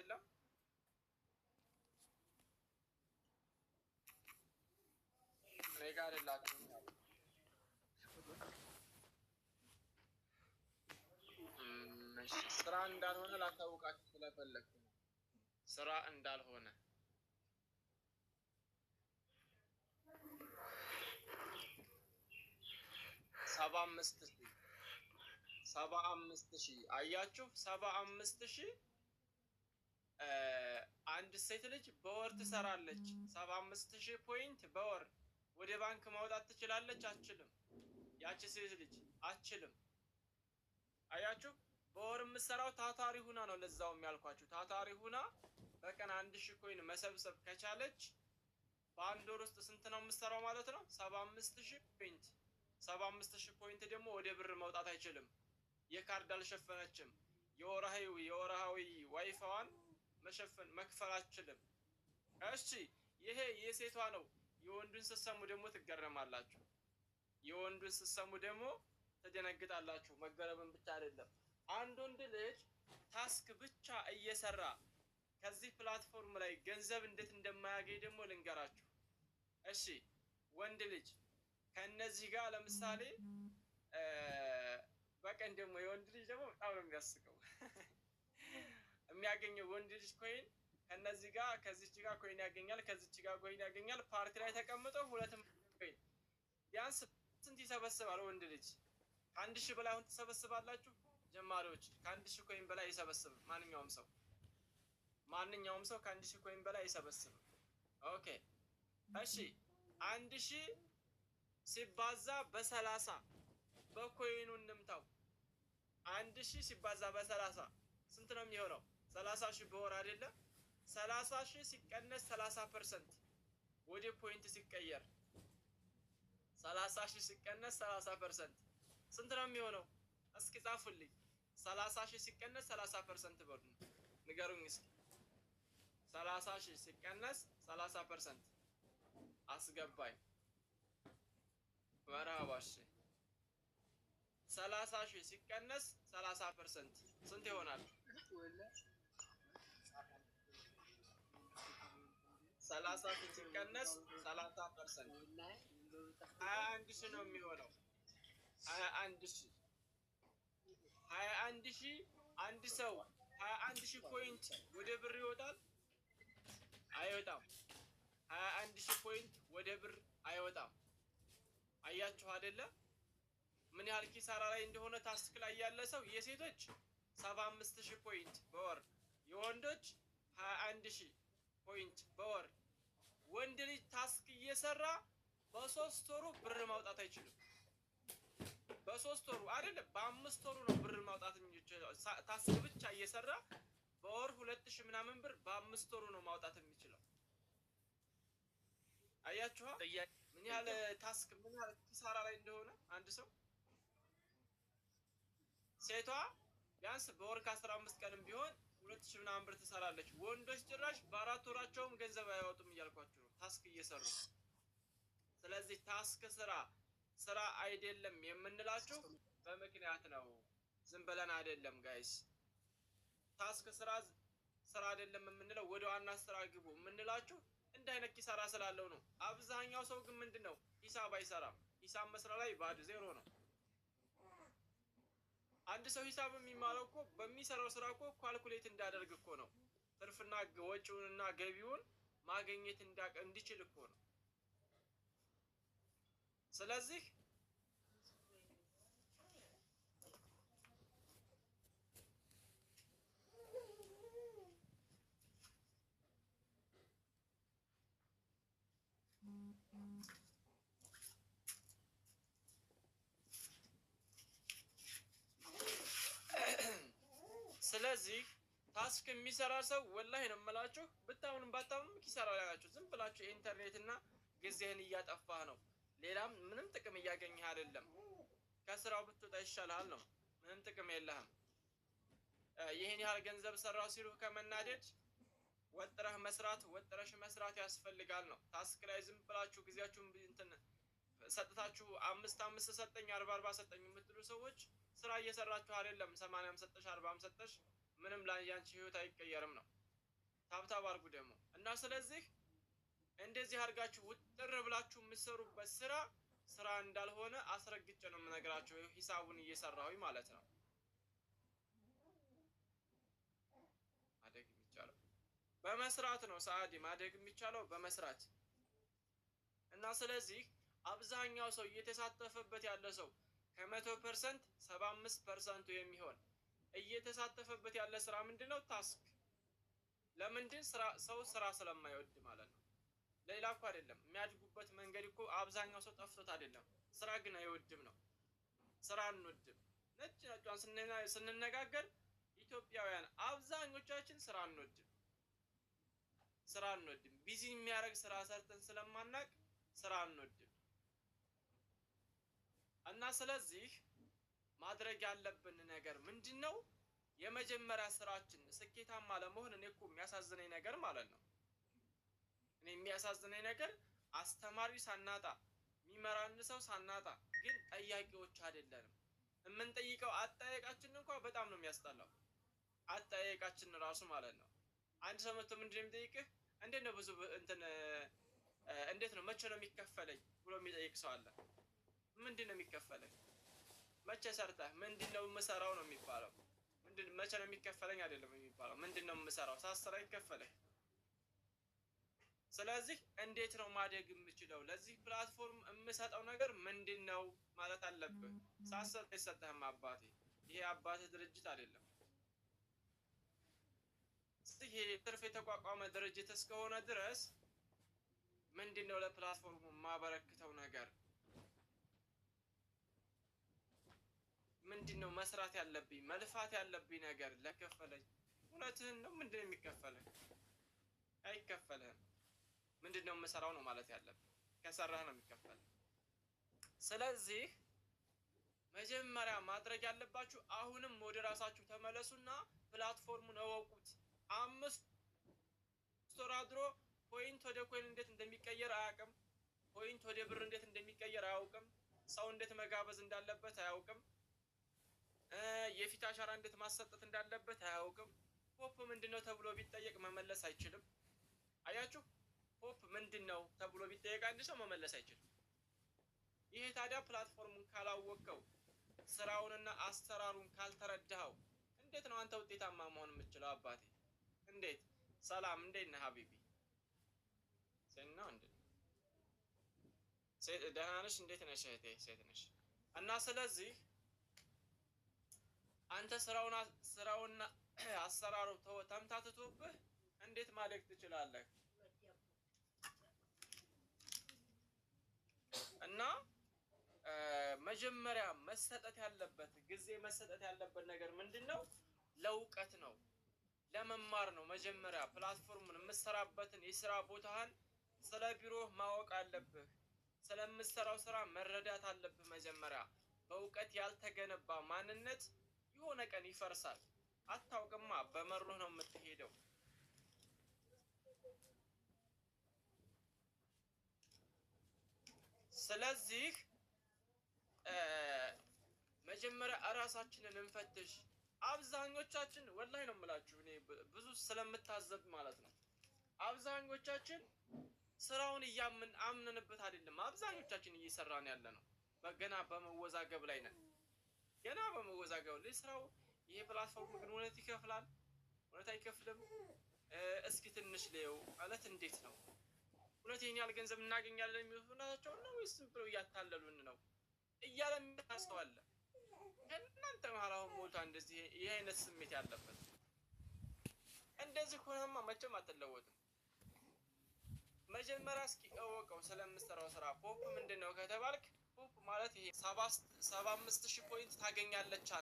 የለም እኔ ጋር አይደላችሁም። ስራ እንዳልሆነ ላታውቃችሁ ስለፈለግኩ ነው። ስራ እንዳልሆነ 75,000 አያችሁ 75,000 አንድ ሴት ልጅ በወር ትሰራለች። 75,000 ፖይንት በወር ወደ ባንክ ማውጣት ትችላለች? አትችልም። ያቺ ሴት ልጅ አትችልም። አያችሁ በወር የምትሰራው ታታሪ ሁና ነው። ለዛውም ያልኳችሁ ታታሪ ሁና በቀን 1,000 ኮይን መሰብሰብ ከቻለች በአንድ ወር ውስጥ ስንት ነው የምትሰራው ማለት ነው? 75,000 ፖይንት። 75,000 ፖይንት ደግሞ ወደ ብር መውጣት አይችልም። የካርድ አልሸፈነችም። የወርሃዊ ዋይፋዋን መክፈል አትችልም። እሺ ይሄ የሴቷ ነው። የወንዱን ስትሰሙ ደግሞ ትገረማላችሁ። የወንዱን ስትሰሙ ደግሞ ትደነግጣላችሁ። መገረምን ብቻ አይደለም። አንድ ወንድ ልጅ ታስክ ብቻ እየሰራ ከዚህ ፕላትፎርም ላይ ገንዘብ እንዴት እንደማያገኝ ደግሞ ልንገራችሁ። እሺ ወንድ ልጅ ከነዚህ ጋር ለምሳሌ በቀን ደግሞ የወንድ ልጅ ደግሞ በጣም ነው የሚያስቀው የሚያገኘው ወንድ ልጅ ኮይን ከነዚህ ጋር ከዚች ጋር ኮይን ያገኛል፣ ከዚች ጋር ኮይን ያገኛል። ፓርቲ ላይ ተቀምጦ ሁለቱም ኮይን ቢያንስ ስንት ይሰበስባል ወንድ ልጅ? ከ1,000 በላይ አሁን ትሰበስባላችሁ ጀማሪዎች። ከ1,000 ኮይን በላይ ይሰበስብ ማንኛውም ሰው ከ1,000 ኮይን በላይ ይሰበስብ። ኦኬ እሺ 1,000 ሲባዛ በ30 በኮይኑ እንምታው። 1,000 ሲባዛ በ30 ስንት ነው የሚሆነው? 30,000 በወር አይደለ? 30,000 ሲቀነስ 30% ወደ ፖይንት ሲቀየር 30,000 ሲቀነስ 30% ስንት ነው የሚሆነው? እስኪ ጻፉልኝ። 30,000 ሲቀነስ 30% በሉ ንገሩኝ እስኪ። 30,000 ሲቀነስ 30% አስገባኝ። መርሃባሽ 30,000 ሲቀነስ 30% ስንት ይሆናል? 30,000 ሲቀነስ 30% 21,000 ነው የሚሆነው። 21,000 አንድ ሰው 21,000 ፖይንት ወደ ብር ይወጣል? አይወጣም። 21,000 ፖይንት ወደ ብር አይወጣም። አያችሁ አይደለ? ምን ያህል ኪሳራ ላይ እንደሆነ ታስክ ላይ ያለ ሰው። የሴቶች 75,000 ፖይንት በወር፣ የወንዶች 21,000 ፖይንት በወር። ወንድ ልጅ ታስክ እየሰራ በ3 ወሩ ብር ማውጣት አይችልም። በ3 ወሩ አይደለም በ5 ወሩ ነው ብር ማውጣት የሚችለው። ታስክ ብቻ እየሰራ በወር 2,000 ምናምን ብር በ5 ወሩ ነው ማውጣት የሚችለው። አያችሁ ምን ያህል ታስክ ምን ያህል ኪሳራ ላይ እንደሆነ አንድ ሰው። ሴቷ ቢያንስ በወር ከ15 ቀንም ቢሆን 2,000 ምናምን ብር ትሰራለች። ወንዶች ጭራሽ በ4 ወራቸውም ገንዘብ አያወጡም እያልኳችሁ ነው ታስክ እየሰሩ። ስለዚህ ታስክ ስራ አይደለም የምንላችሁ በምክንያት ነው። ዝም ብለን አይደለም ጋይስ። ታስክ ስራ አይደለም የምንለው፣ ወደ ዋና ስራ ግቡ የምንላችሁ እንደ አይነት ኪሳራ ስላለው ነው። አብዛኛው ሰው ግን ምንድነው ሂሳብ አይሰራም። ሂሳብ መስራ ላይ ባዶ ዜሮ ነው። አንድ ሰው ሂሳብ የሚማረው እኮ በሚሰራው ስራ እኮ ኳልኩሌት እንዳደርግ እኮ ነው። ትርፍና ወጪውንና ገቢውን ማግኘት እንዲችል እኮ ነው። ስለዚህ ታስክ የሚሰራ ሰው ወላሂ ነው የምላችሁ፣ ብታምኑም ባታምኑም ኪሳራ ላይ ናችሁ። ዝም ብላችሁ ኢንተርኔት እና ጊዜህን እያጠፋህ ነው። ሌላም ምንም ጥቅም እያገኘህ አይደለም። ከስራው ብትወጣ ይሻልሃል ነው። ምንም ጥቅም የለህም። ይህን ያህል ገንዘብ ሰራው ሲሉ ከመናደድ ወጥረሽ መስራት ያስፈልጋል ነው። ታስክ ላይ ዝም ብላችሁ ጊዜያችሁን እንትን ሰጥታችሁ 5 ሰጠኝ 40 ሰጠኝ የምትሉ ሰዎች ስራ እየሰራችሁ አይደለም። 80 ሰጠሽ 40 ሰጠሽ ምንም ላይ ያንቺ ህይወት አይቀየርም ነው። ታብታብ አድርጉ ደግሞ እና ስለዚህ እንደዚህ አድርጋችሁ ውጥር ብላችሁ የምትሰሩበት ስራ እንዳልሆነ አስረግጬ ነው የምነግራችሁ። ሂሳቡን እየሰራሁኝ ማለት ነው። ማደግ የሚቻለው በመስራት ነው። ሰዓዲ ማደግ የሚቻለው በመስራት እና ስለዚህ አብዛኛው ሰው እየተሳተፈበት ያለ ሰው ከ100% 75% የሚሆን እየተሳተፈበት ያለ ስራ ምንድነው? ታስክ። ለምንድን ሰው ስራ ስለማይወድ ማለት ነው። ሌላ እኮ አይደለም። የሚያድጉበት መንገድ እኮ አብዛኛው ሰው ጠፍቶት አይደለም፣ ስራ ግን አይወድም ነው። ስራ አንወድም። ነጭ ነጯን ስንነጋገር ኢትዮጵያውያን አብዛኞቻችን ስራ አንወድም። ቢዚ የሚያደርግ ስራ ሰርተን ስለማናቅ ስራ አንወድም። እና ስለዚህ ማድረግ ያለብን ነገር ምንድነው? የመጀመሪያ ስራችን ስኬታማ ለመሆን እኔ እኮ የሚያሳዝነኝ ነገር ማለት ነው። እኔ የሚያሳዝነኝ ነገር አስተማሪ ሳናጣ የሚመራን ሰው ሳናጣ ግን ጠያቂዎች አይደለንም። የምንጠይቀው አጠያየቃችን እንኳን በጣም ነው የሚያስጠላው። አጠያየቃችን ራሱ ማለት ነው። አንድ ሰው መጥቶ ምንድነው የሚጠይቅህ? እንዴት ነው ብዙ እንዴት ነው መቼ ነው የሚከፈለኝ ብሎ የሚጠይቅ ሰው አለ። ምንድነው የሚከፈለኝ? መቼ ሰርተህ? ምንድነው የምሰራው ነው የሚባለው። መቼ ነው የሚከፈለኝ አይደለም የሚባለው። ምንድነው የምሰራው? ሳሰራ ይከፈለኝ። ስለዚህ እንዴት ነው ማደግ የምችለው? ለዚህ ፕላትፎርም የምሰጠው ነገር ምንድነው ማለት አለብህ። ሳሰጥ አይሰጥህም አባቴ። ይሄ አባትህ ድርጅት አይደለም። ይሄ ትርፍ የተቋቋመ ድርጅት እስከሆነ ድረስ ምንድነው ለፕላትፎርሙ የማበረክተው ነገር? ምንድነው መስራት ያለብኝ መልፋት ያለብኝ ነገር ለከፈለኝ? እውነትህን ነው። ምንድነው የሚከፈለኝ? አይከፈልህም። ምንድነው የምሰራው ነው ማለት ያለብህ። ከሰራህ ነው የሚከፈልህ። ስለዚህ መጀመሪያ ማድረግ ያለባችሁ አሁንም ወደ ራሳችሁ ተመለሱና ፕላትፎርሙን እወቁት። 5 ወር አድሮ ፖይንት ወደ ኮይን እንዴት እንደሚቀየር አያውቅም። ፖይንት ወደ ብር እንዴት እንደሚቀየር አያውቅም። ሰው እንዴት መጋበዝ እንዳለበት አያውቅም። የፊት አሻራ እንዴት ማሰጠት እንዳለበት አያውቅም። ፖፕ ምንድነው ተብሎ ቢጠየቅ መመለስ አይችልም። አያችሁ፣ ፖፕ ምንድነው ተብሎ ቢጠየቅ አንድ ሰው መመለስ አይችልም። ይሄ ታዲያ ፕላትፎርሙን ካላወቀው ስራውንና አሰራሩን ካልተረዳኸው እንዴት ነው አንተ ውጤታማ መሆን የምትችለው? አባቴ እንዴት? ሰላም፣ እንዴት ነህ ሀቢቢ? ሰና እንዴ ደህና ነሽ? እንዴት ነሽ እህቴ? ሴት ነሽ እና ስለዚህ አንተ ስራውና አሰራሩ ተምታትቶብህ እንዴት ማደግ ትችላለህ? እና መጀመሪያ መሰጠት ያለበት ጊዜ መሰጠት ያለበት ነገር ምንድነው? ለእውቀት ነው፣ ለመማር ነው። መጀመሪያ ፕላትፎርሙን የምትሰራበትን የስራ ቦታህን ስለ ቢሮህ ማወቅ አለብህ። ስለምትሰራው ስራ መረዳት አለብህ። መጀመሪያ በእውቀት ያልተገነባ ማንነት የሆነ ቀን ይፈርሳል። አታውቅማ፣ በመሩህ ነው የምትሄደው። ስለዚህ መጀመሪያ እራሳችንን እንፈትሽ። አብዛኞቻችን ወላሂ ነው የምላችሁ፣ እኔ ብዙ ስለምታዘብ ማለት ነው። አብዛኞቻችን ስራውን አምነንበት አይደለም አብዛኞቻችን እየሰራን ያለ ነው። ገና በመወዛገብ ላይ ነን። ገና በመወዛገብ ላይ ስራው ይሄ ፕላትፎርም ግን እውነት ይከፍላል? እውነት አይከፍልም? እስኪ ትንሽ ሌው ማለት እንዴት ነው? እውነት ይሄን ያህል ገንዘብ እናገኛለን የሚሉት ናቸው ነው ወይስ ዝም ብለው እያታለሉን ነው እያለ የሚያስተዋለ እናንተ መሀል አሁን ሞልቷ እንደዚህ ይሄ አይነት ስሜት ያለበት እንደዚህ ሆነማ መቼም አትለወጥም። መጀመሪያ እስኪ እወቀው ስለምትሰራው ስራ። ፖፕ ምንድነው ከተባልክ ፖፕ ማለት ይሄ 75000 ፖይንት ታገኛለች